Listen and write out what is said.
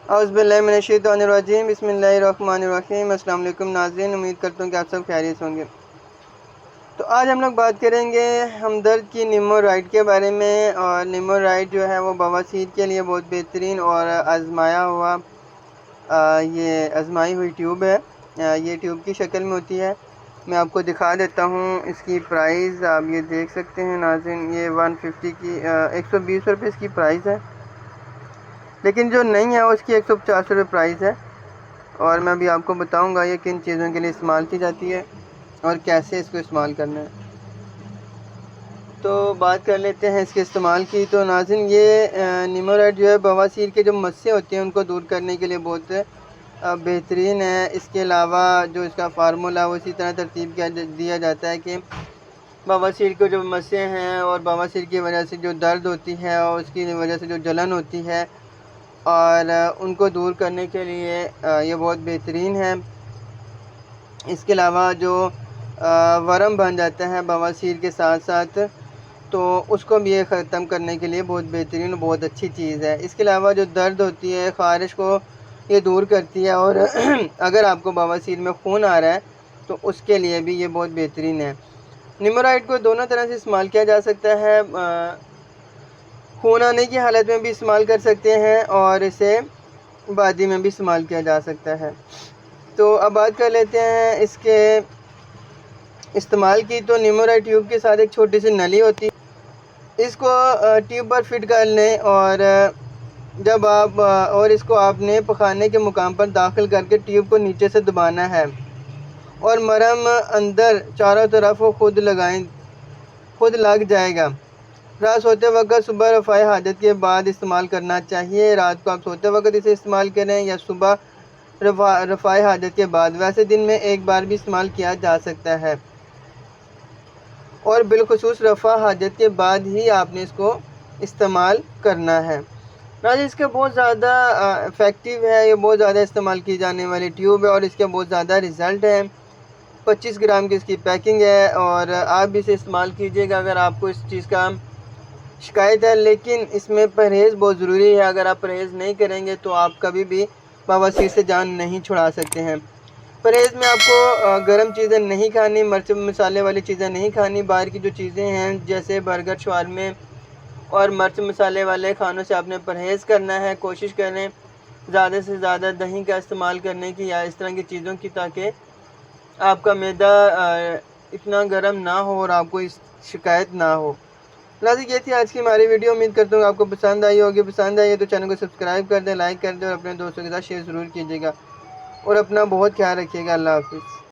اعوذ باللہ من الشیطان الرجیم بسم اللہ الرحمن الرحیم۔ السلام علیکم ناظرین، امید کرتا ہوں کہ آپ سب خیریت ہوں گے۔ تو آج ہم لوگ بات کریں گے ہمدرد کی نیمورائڈ کے بارے میں، اور نیمورائڈ جو ہے وہ بواسیر کے لیے بہت بہترین اور آزمائی ہوئی ٹیوب ہے۔ یہ ٹیوب کی شکل میں ہوتی ہے، میں آپ کو دکھا دیتا ہوں۔ اس کی پرائز آپ یہ دیکھ سکتے ہیں ناظرین، یہ 150 کی 120 روپے اس کی پرائز ہے، لیکن جو نہیں ہے اس کی 150 روپے پرائز ہے۔ اور میں بھی آپ کو بتاؤں گا یہ کن چیزوں کے لیے استعمال کی جاتی ہے اور کیسے اس کو استعمال کرنا ہے۔ تو بات کر لیتے ہیں اس کے استعمال کی۔ تو ناظرین، یہ نیمورائڈ جو ہے بواسیر کے جو مسئلے ہوتے ہیں ان کو دور کرنے کے لیے بہت بہترین ہے۔ اس کے علاوہ جو اس کا فارمولا وہ اسی طرح ترتیب دیا جاتا ہے کہ بواسیر کے جو مسئلے ہیں اور بواسیر کی وجہ سے جو درد ہوتی ہے اور اس کی وجہ سے جو جلن ہوتی ہے، اور ان کو دور کرنے کے لیے یہ بہت بہترین ہے۔ اس کے علاوہ جو ورم بن جاتا ہے بواسیر کے ساتھ ساتھ، تو اس کو بھی یہ ختم کرنے کے لیے بہت بہترین اور بہت اچھی چیز ہے۔ اس کے علاوہ جو درد ہوتی ہے، خارش کو یہ دور کرتی ہے، اور اگر آپ کو بواسیر میں خون آ رہا ہے تو اس کے لیے بھی یہ بہت بہترین ہے۔ نیمورائڈ کو دونوں طرح سے استعمال کیا جا سکتا ہے، خون آنے کی حالت میں بھی استعمال کر سکتے ہیں اور اسے بادی میں بھی استعمال کیا جا سکتا ہے۔ تو اب بات کر لیتے ہیں اس کے استعمال کی۔ تو نیمورائڈ ٹیوب کے ساتھ ایک چھوٹی سی نلی ہوتی ہے، اس کو ٹیوب پر فٹ کر لیں، اور اس کو آپ نے پخانے کے مقام پر داخل کر کے ٹیوب کو نیچے سے دبانا ہے، اور مرہم اندر چاروں طرف خود لگ جائے گا۔ رات سوتے وقت صبح رفع حاجت کے بعد استعمال کرنا چاہیے۔ رات کو آپ سوتے وقت اسے استعمال کریں یا صبح رفع حاجت کے بعد، ویسے دن میں ایک بار بھی استعمال کیا جا سکتا ہے، اور بالخصوص رفع حاجت کے بعد ہی آپ نے اس کو استعمال کرنا ہے۔ ناظرین، اس کے بہت زیادہ افیکٹو ہے، یہ بہت زیادہ استعمال کی جانے والی ٹیوب ہے، اور اس کے بہت زیادہ رزلٹ ہیں۔ 25 گرام کی اس کی پیکنگ ہے، اور آپ بھی اسے استعمال کیجئے گا اگر آپ کو اس چیز کا شکایت ہے۔ لیکن اس میں پرہیز بہت ضروری ہے، اگر آپ پرہیز نہیں کریں گے تو آپ کبھی بھی بواسیر سے جان نہیں چھڑا سکتے ہیں۔ پرہیز میں آپ کو گرم چیزیں نہیں کھانی، مرچ مسالے والی چیزیں نہیں کھانی، باہر کی جو چیزیں ہیں جیسے برگر، شاورمے اور مرچ مسالے والے کھانوں سے آپ نے پرہیز کرنا ہے۔ کوشش کریں زیادہ سے زیادہ دہی کا استعمال کرنے کی یا اس طرح کی چیزوں کی، تاکہ آپ کا معدہ اتنا گرم نہ ہو اور آپ کو اس شکایت نہ ہو۔ ناظرین، یہ تھی آج کی ہماری ویڈیو، امید کرتا ہوں آپ کو پسند آئی ہوگی۔ پسند آئی ہے تو چینل کو سبسکرائب کر دیں، لائک کر دیں، اور اپنے دوستوں کے ساتھ شیئر ضرور کیجیے گا، اور اپنا بہت خیال رکھیے گا۔ اللہ حافظ۔